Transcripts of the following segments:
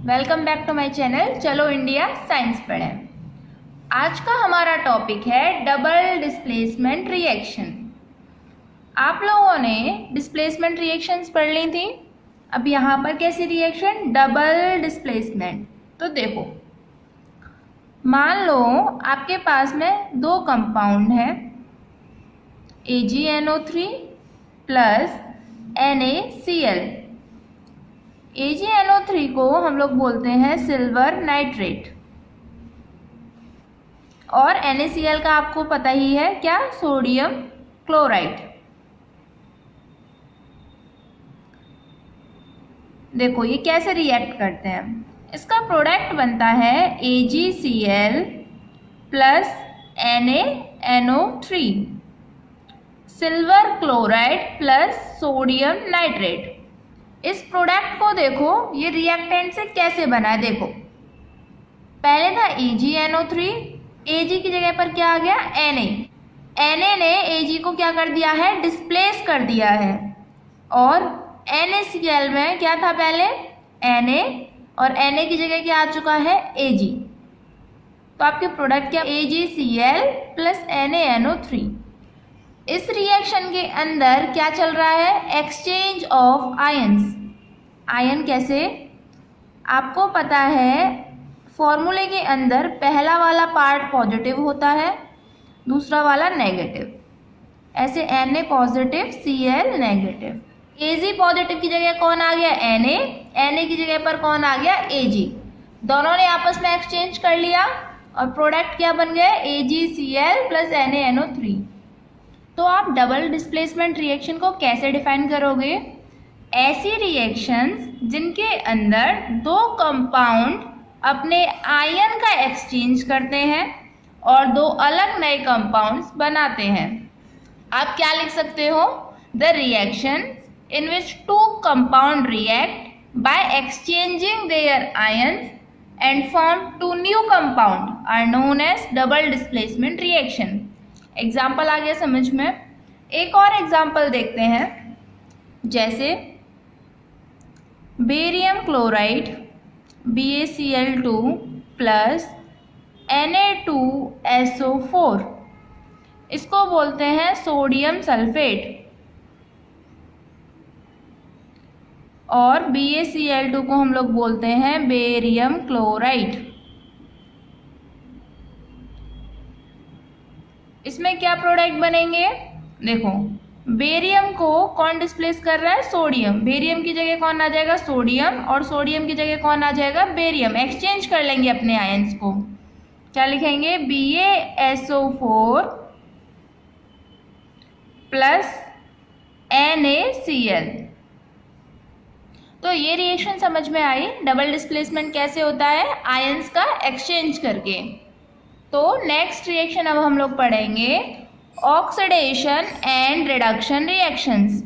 Welcome back to my channel. चलो India science पढ़ें। आज का हमारा टॉपिक है डबल डिस्प्लेसमेंट रिएक्शन। आप लोगों ने डिस्प्लेसमेंट रिएक्शंस पढ़ ली थी। अब यहाँ पर कैसी रिएक्शन, डबल डिस्प्लेसमेंट। तो देखो, मान लो आपके पास में दो कंपाउंड है AgNO3 प्लस NaCl। AgNO3 को हम लोग बोलते हैं सिल्वर नाइट्रेट और NaCl का आपको पता ही है क्या, सोडियम क्लोराइड। देखो ये कैसे रिएक्ट करते हैं। इसका प्रोडक्ट बनता है AgCl plus NaNO3, silver chloride plus sodium nitrate. इस प्रोडक्ट को देखो ये रिएक्टेंट से कैसे बना है। देखो पहले था AgNO3, Ag की जगह पर क्या आ गया, Na ने Ag को क्या कर दिया है, डिस्प्लेस कर दिया है। और NaCl में क्या था, पहले Na और Na की जगह क्या आ चुका है, Ag। तो आपके प्रोडक्ट क्या, AgCl प्लस NaNO3। इस रिएक्शन के अंदर क्या चल रहा है, एक्सचेंज ऑफ आयंस। आयन कैसे, आपको पता है फॉर्मूले के अंदर पहला वाला पार्ट पॉजिटिव होता है, दूसरा वाला नेगेटिव। ऐसे Na positive Cl negative. Ag positive की जगह कौन आ गया, Na की जगह पर कौन आ गया, Ag। दोनों ने आपस में एक्सचेंज कर लिया और प्रोडक्ट क्या बन गया, AgCl प्लस NaNO3। तो आप डबल डिस्प्लेसमेंट रिएक्शन को कैसे डिफाइन करोगे, ऐसी रिएक्शंस जिनके अंदर दो कंपाउंड अपने आयन का एक्सचेंज करते हैं और दो अलग नए कंपाउंड्स बनाते हैं। आप क्या लिख सकते हो, the reaction in which two compound react by exchanging their ions and form two new compound are known as double displacement reaction. Example आ गया समझ में। एक और एग्जाम्पल देखते हैं, जैसे barium chloride BaCl2 plus Na2SO4, इसको बोलते हैं सोडियम सल्फेट। और BaCl2 को हम लोग बोलते हैं बेरियम क्लोराइड। इसमें क्या प्रोडक्ट बनेंगे, देखो बेरियम को कौन डिस्प्लेस कर रहा है, सोडियम। बेरियम की जगह कौन आ जाएगा, सोडियम, और सोडियम की जगह कौन आ जाएगा, बेरियम। एक्सचेंज कर लेंगे अपने आयंस को, क्या लिखेंगे, BaSO4 प्लस NaCl। तो ये रिएक्शन समझ में आई, डबल डिस्प्लेसमेंट कैसे होता है, आयंस का एक्सचेंज करके। तो नेक्स्ट रिएक्शन अब हम लोग पढ़ेंगे oxidation and reduction reactions.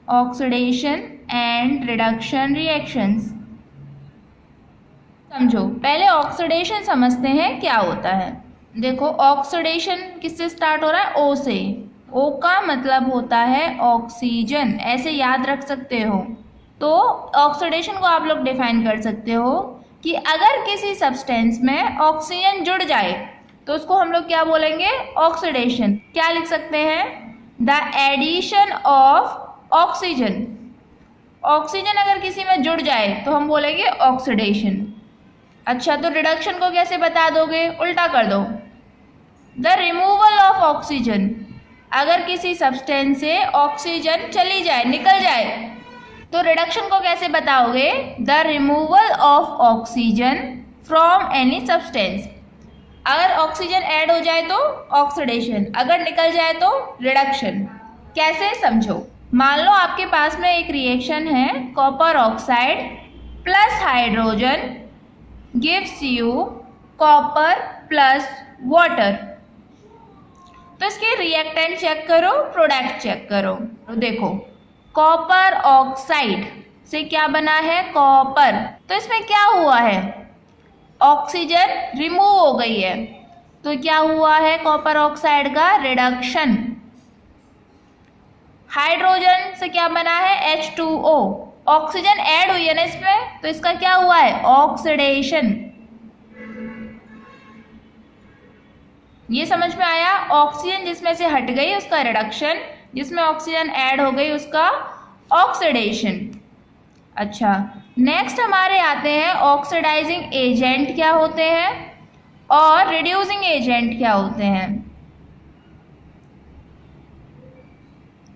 Oxidation and reduction reactions समझो। पहले ऑक्सीडेशन समझते हैं क्या होता है। देखो ऑक्सीडेशन किससे स्टार्ट हो रहा है, O से। O का मतलब होता है ऑक्सीजन, ऐसे याद रख सकते हो। तो ऑक्सीडेशन को आप लोग डिफाइन कर सकते हो कि अगर किसी सब्सटेंस में ऑक्सीजन जुड़ जाए तो उसको हम लोग क्या बोलेंगे, ऑक्सीडेशन। क्या लिख सकते हैं, the addition of oxygen. Oxygen अगर किसी में जुड़ जाए तो हम बोलेंगे ऑक्सीडेशन। अच्छा, तो रिडक्शन को कैसे बता दोगे, उल्टा कर दो, द रिमूवल ऑफ ऑक्सीजन। अगर किसी सब्सटेंस से ऑक्सीजन चली जाए, निकल जाए, तो रिडक्शन को कैसे बताओगे, the removal of oxygen from any substance. अगर ऑक्सीजन ऐड हो जाए तो ऑक्सीडेशन, अगर निकल जाए तो रिडक्शन। कैसे, समझो। मान लो आपके पास में एक रिएक्शन है, copper oxide plus hydrogen gives you copper plus water. तो इसके रिएक्टेंट चेक करो, प्रोडक्ट चेक करो। तो देखो कॉपर ऑक्साइड से क्या बना है, कॉपर। तो इसमें क्या हुआ है, ऑक्सीजन रिमूव हो गई है, तो क्या हुआ है कॉपर ऑक्साइड का, रिडक्शन। हाइड्रोजन से क्या बना है, H2O, ऑक्सीजन ऐड हुई है ना इसमें, तो इसका क्या हुआ है, ऑक्सीडेशन। ये समझ में आया। ऑक्सीजन जिसमें से हट गई उसका रिडक्शन, जिसमें ऑक्सीजन ऐड हो गई उसका ऑक्सीडेशन। अच्छा, नेक्स्ट हमारे आते हैं ऑक्सीडाइजिंग एजेंट क्या होते हैं और रिड्यूसिंग एजेंट क्या होते हैं।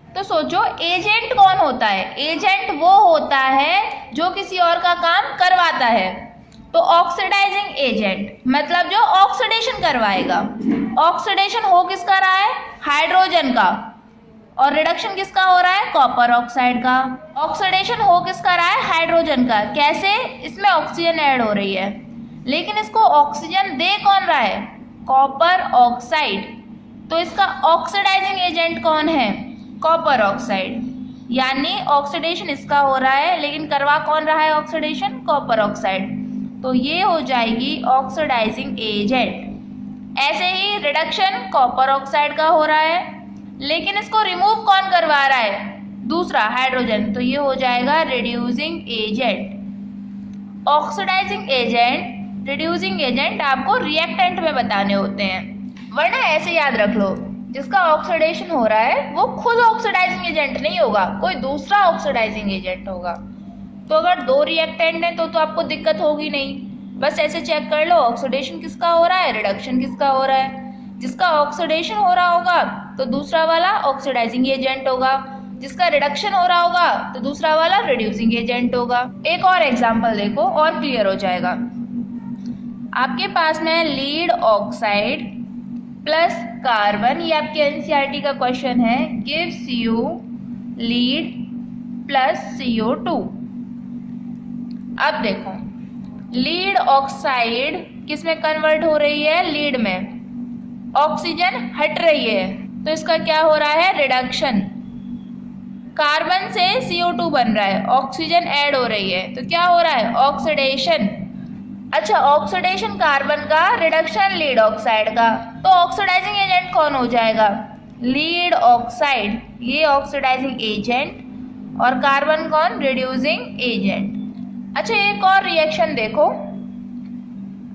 तो सोचो, एजेंट कौन होता है? एजेंट वो होता है जो किसी और का काम करवाता है। तो ऑक्सीडाइजिंग एजेंट मतलब जो ऑक्सीडेशन करवाएगा। ऑक्सीडेशन हो किसका रहा है, हाइड्रोजन का, और रिडक्शन किसका हो रहा है, कॉपर ऑक्साइड का। ऑक्सीडेशन हो किसका रहा है, हाइड्रोजन का। कैसे, इसमें ऑक्सीजन ऐड हो रही है, लेकिन इसको ऑक्सीजन दे कौन रहा है, कॉपर ऑक्साइड। तो इसका ऑक्सीडाइजिंग एजेंट कौन है, कॉपर ऑक्साइड। यानी ऑक्सीडेशन इसका हो रहा है, लेकिन करवा कौन रहा है ऑक्सीडेशन, कॉपर ऑक्साइड। तो ये हो जाएगी ऑक्सीडाइजिंग एजेंट। ऐसे ही रिडक्शन कॉपर ऑक्साइड का हो रहा है, लेकिन इसको रिमूव कौन करवा रहा है, दूसरा हाइड्रोजन। तो ये हो जाएगा reducing agent. Oxidising agent, reducing agent आपको रिएक्टेंट में बताने होते हैं, वरना ऐसे याद रख लो, जिसका ऑक्सीडेशन हो रहा है वो खुद ऑक्सीडाइजिंग एजेंट नहीं होगा, कोई दूसरा ऑक्सीडाइजिंग एजेंट होगा। तो अगर दो रिएक्टेंट हैं तो आपको दिक्कत होगी नहीं, बस ऐसे चेक कर लो ऑक्सीडेशन किसका हो रहा है, रिडक्शन किसका हो रहा है। जिसका ऑक्सीडेशन हो रहा होगा तो दूसरा वाला ऑक्सीडाइजिंग एजेंट होगा, जिसका रिडक्शन हो रहा होगा तो दूसरा वाला रिड्यूसिंग एजेंट होगा। एक और एग्जांपल देखो और क्लियर हो जाएगा। आपके पास में लीड ऑक्साइड प्लस कार्बन, ये आपके एनसीईआरटी का क्वेश्चन है, gives you lead plus CO2। अब देखो, लीड ऑक्साइड किस में कन्वर्ट हो रही है, लीड में। ऑक्सीजन हट रही है तो इसका क्या हो रहा है, रिडक्शन। कार्बन से CO2 बन रहा है, ऑक्सीजन ऐड हो रही है तो क्या हो रहा है, ऑक्सीडेशन। अच्छा, ऑक्सीडेशन कार्बन का, रिडक्शन लीड ऑक्साइड का, तो ऑक्सीडाइजिंग एजेंट कौन हो जाएगा, लीड ऑक्साइड, ये ऑक्सीडाइजिंग एजेंट, और कार्बन कौन, रिड्यूसिंग एजेंट। अच्छा, एक और रिएक्शन देखो,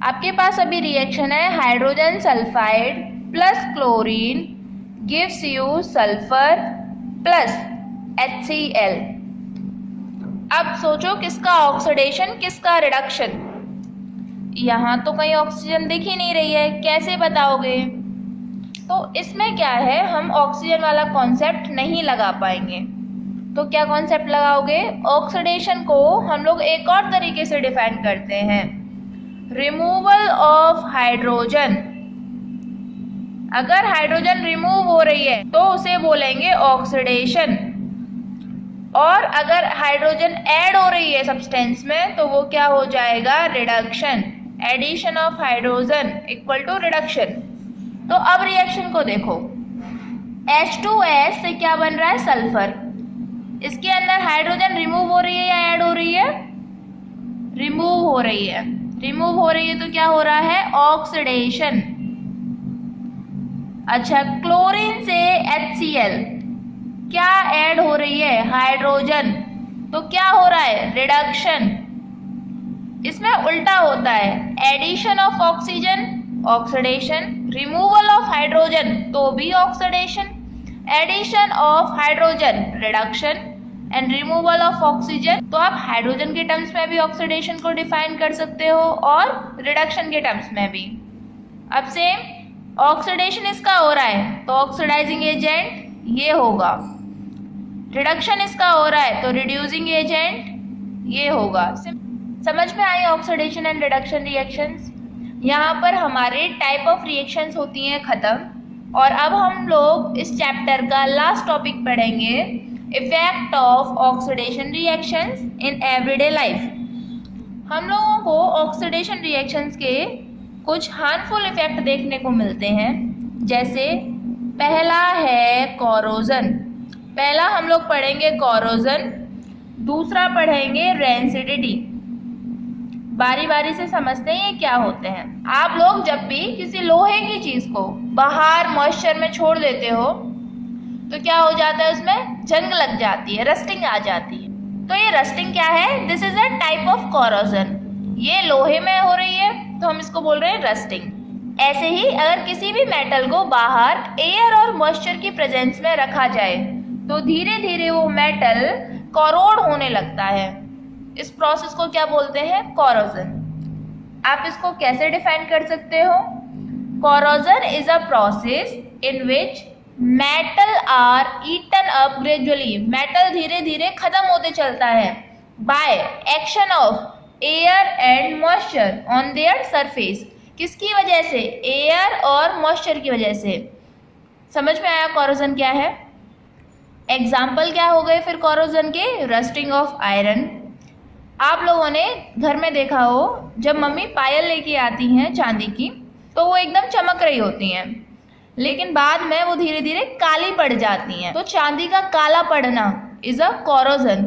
आपके पास अभी रिएक्शन है hydrogen sulphide plus chlorine gives you sulphur plus HCl। अब सोचो किसका ऑक्सीडेशन किसका रिडक्शन। यहाँ तो कहीं ऑक्सीजन दिख ही नहीं रही है, कैसे बताओगे। तो इसमें क्या है, हम ऑक्सीजन वाला कॉन्सेप्ट नहीं लगा पाएंगे। तो क्या कॉन्सेप्ट लगाओगे, ऑक्सीडेशन को हम लोग एक और तरीके से डिफाइन करते हैं, रिमूवल ऑफ हाइड्रोजन। अगर हाइड्रोजन रिमूव हो रही है तो उसे बोलेंगे ऑक्सीडेशन, और अगर हाइड्रोजन ऐड हो रही है सब्सटेंस में तो वो क्या हो जाएगा, reduction. Addition of hydrogen equal to reduction. तो अब रिएक्शन को देखो, H2S से क्या बन रहा है, सल्फर। इसके अंदर हाइड्रोजन रिमूव हो रही है या ऐड हो रही है, रिमूव हो रही है। रिमूव हो रही है तो क्या हो रहा है, ऑक्सीडेशन। अच्छा, क्लोरीन से HCl क्या ऐड हो रही है, हाइड्रोजन, तो क्या हो रहा है, रिडक्शन। इसमें उल्टा होता है, addition of oxygen oxidation, removal of hydrogen तो भी oxidation, addition of hydrogen reduction, and removal of oxygen. तो आप हाइड्रोजन के टर्म्स में भी ऑक्सीडेशन को डिफाइन कर सकते हो और रिडक्शन के टर्म्स में भी। अब सेम ऑक्सीडेशन इसका हो रहा है तो ऑक्सीडाइजिंग एजेंट ये होगा, रिडक्शन इसका हो रहा है तो रिड्यूसिंग एजेंट ये होगा। समझ में आई ऑक्सीडेशन एंड रिडक्शन रिएक्शंस। यहाँ पर हमारे टाइप ऑफ रिएक्शंस होती हैं खत्म, और अब हम लोग इस चैप्टर का लास्ट टॉपिक पढ़ेंगे, effect of oxidation reactions in everyday life. हम लोगों को ऑक्सीडेशन रिएक्शंस के कुछ हार्मफुल इफेक्ट देखने को मिलते हैं, जैसे पहला है कोरोजन। पहला हम लोग पढ़ेंगे कोरोजन, दूसरा पढ़ेंगे रेंसिडिटी। बारी बारी से समझते हैं ये क्या होते हैं। आप लोग जब भी किसी लोहे की चीज को बाहर मॉइस्चर में छोड़ देते हो तो क्या हो जाता है, उसमें जंग लग जाती है, रस्टिंग आ जाती है। तो ये रस्टिंग क्या है? This is a type of corrosion. ये लोहे में हो रही है तो हम इसको बोल रहे हैं रस्टिंग। ऐसे ही अगर किसी भी मेटल को बाहर एयर और मॉइस्चर की प्रेजेंस में रखा जाए तो धीरे धीरे वो मेटल कोरोड होने लगता है। इस प्रोसेस को क्या बोलते हैं? कोरोजन। आप इसको कैसे डिफाइन कर सकते हो? Corrosion is a process in which metal are eaten up gradually. Metal धीरे धीरे खत्म होते चलता है by action of air and moisture on their surface. किसकी वजह से? एयर और मॉइस्चर की वजह से। समझ में आया कोरोजन क्या है? एग्जाम्पल क्या हो गए फिर कोरोजन के? Rusting of iron. आप लोगों ने घर में देखा हो जब मम्मी पायल लेके आती हैं चांदी की तो वो एकदम चमक रही होती हैं, लेकिन बाद में वो धीरे धीरे काली पड़ जाती हैं। तो चांदी का काला पड़ना is a corrosion.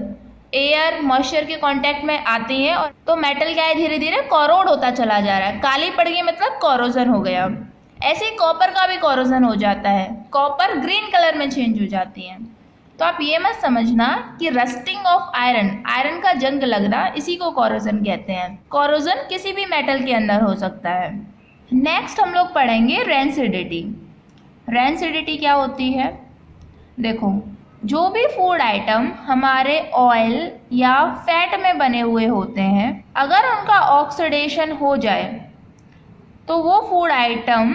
Air moisture के कांटेक्ट में आती हैं और तो मेटल क्या है? धीरे धीरे कोरोड होता चला जा रहा है। काली पड़ गई मतलब कोरोजन हो गया। ऐसे ही कॉपर का भी कोरोजन हो जाता है। कॉपर ग्रीन कलर में चेंज हो जाती है। तो आप ये मत समझना कि रस्टिंग ऑफ आयरन, आयरन का जंग लगना, इसी को कोरोजन कहते हैं। कोरोजन किसी भी मेटल के अंदर हो सकता है। नेक्स्ट हम लोग पढ़ेंगे रेंसिडिटी। रेंसिडिटी क्या होती है? देखो, जो भी फूड आइटम हमारे ऑयल या फैट में बने हुए होते हैं, अगर उनका ऑक्सीडेशन हो जाए तो वो फूड आइटम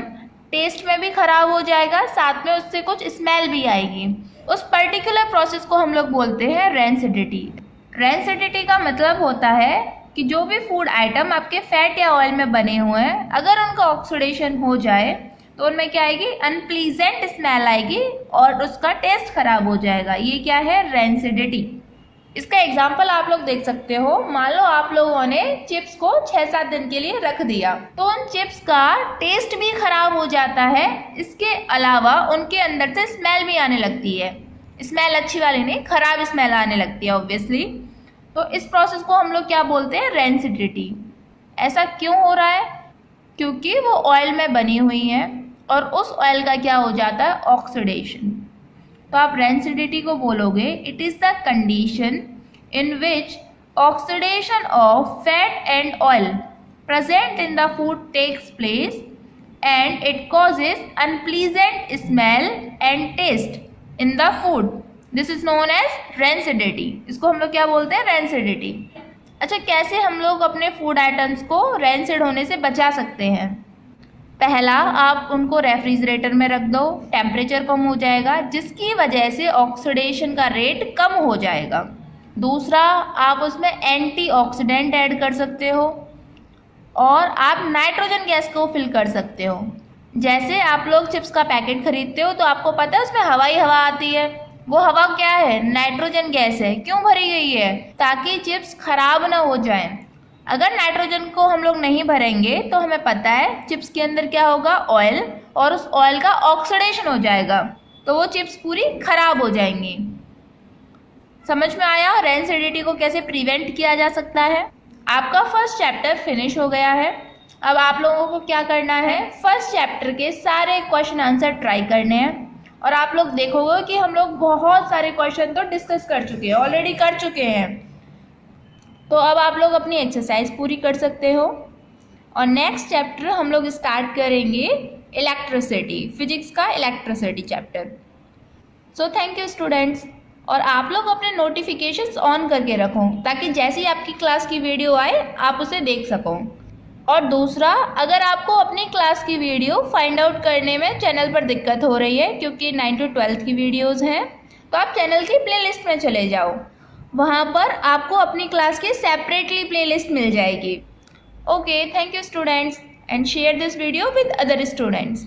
टेस्ट में भी खराब हो जाएगा, साथ में उससे कुछ स्मेल भी आएगी। उस पर्टिकुलर प्रोसेस को हम लोग बोलते हैं रेंसिडिटी। रेंसिडिटी का मतलब होता है कि जो भी फूड आइटम आपके फैट या ऑयल में बने हुए हैं, अगर उनका ऑक्सीडेशन हो जाए तो उनमें क्या आएगी? अनप्लीजेंट स्मेल आएगी और उसका टेस्ट खराब हो जाएगा। ये क्या है? रेंसिडिटी। इसका एग्जाम्पल आप लोग देख सकते हो। मान लो आप लोगों ने चिप्स को 6-7 दिन के लिए रख दिया तो उन चिप्स का टेस्ट भी खराब हो जाता है। इसके अलावा उनके अंदर से स्मेल भी आने लगती है। स्मेल अच्छी वाली नहीं, खराब स्मेल आने लगती है ऑब्वियसली। तो इस प्रोसेस को हम लोग क्या बोलते हैं? रेंसिडिटी। ऐसा क्यों हो रहा है? क्योंकि वो ऑयल में बनी हुई है और उस ऑयल का क्या हो जाता है? ऑक्सीडेशन। तो आप रेंसिडिटी को बोलोगे it is the condition in which oxidation of fat and oil present in the food takes place and it causes unpleasant smell and taste in the food. This is known as rancidity. इसको हम लोग क्या बोलते हैं? Rancidity. अच्छा, कैसे हम लोग अपने फूड आइटम्स को रेंसिड होने से बचा सकते हैं? पहला, आप उनको रेफ्रिजरेटर में रख दो, टेम्परेचर कम हो जाएगा जिसकी वजह से ऑक्सीडेशन का रेट कम हो जाएगा। दूसरा, आप उसमें एंटीऑक्सीडेंट ऐड कर सकते हो और आप नाइट्रोजन गैस को फिल कर सकते हो। जैसे आप लोग चिप्स का पैकेट खरीदते हो तो आपको पता है उसमें हवा ही हवा आती है। वो हवा क्या है? नाइट्रोजन गैस है। क्यों भरी गई है? ताकि चिप्स खराब ना हो जाएं। अगर नाइट्रोजन को हम लोग नहीं भरेंगे तो हमें पता है चिप्स के अंदर क्या होगा? ऑयल, और उस ऑयल का ऑक्सीडेशन हो जाएगा तो वो चिप्स पूरी खराब हो जाएंगी। समझ में आया रेंसिडिटी को कैसे प्रिवेंट किया जा सकता है? आपका फर्स्ट चैप्टर फिनिश हो गया है। अब आप लोगों को क्या करना है? फर्स्ट चैप्टर के सारे क्वेश्चन आंसर ट्राई करने हैं और आप लोग देखोगे कि हम लोग बहुत सारे क्वेश्चन तो डिस्कस कर चुके हैं, ऑलरेडी कर चुके हैं। तो अब आप लोग अपनी एक्सरसाइज पूरी कर सकते हो और नेक्स्ट चैप्टर हम लोग स्टार्ट करेंगे इलेक्ट्रिसिटी, फिजिक्स का electricity chapter. So thank you students. और आप लोग अपने नोटिफिकेशंस ऑन करके रखो ताकि जैसे ही आपकी क्लास की वीडियो आए आप उसे देख सको। और दूसरा, अगर आपको अपनी क्लास की वीडियो फाइंड आउट करने में चैनल पर दिक्कत हो रही है क्योंकि 9 to 12 की वीडियोज़ हैं, तो आप चैनल की प्लेलिस्ट में चले जाओ। वहाँ पर आपको अपनी क्लास की सेपरेटली प्लेलिस्ट मिल जाएगी। Okay, thank you students and share this video with other students.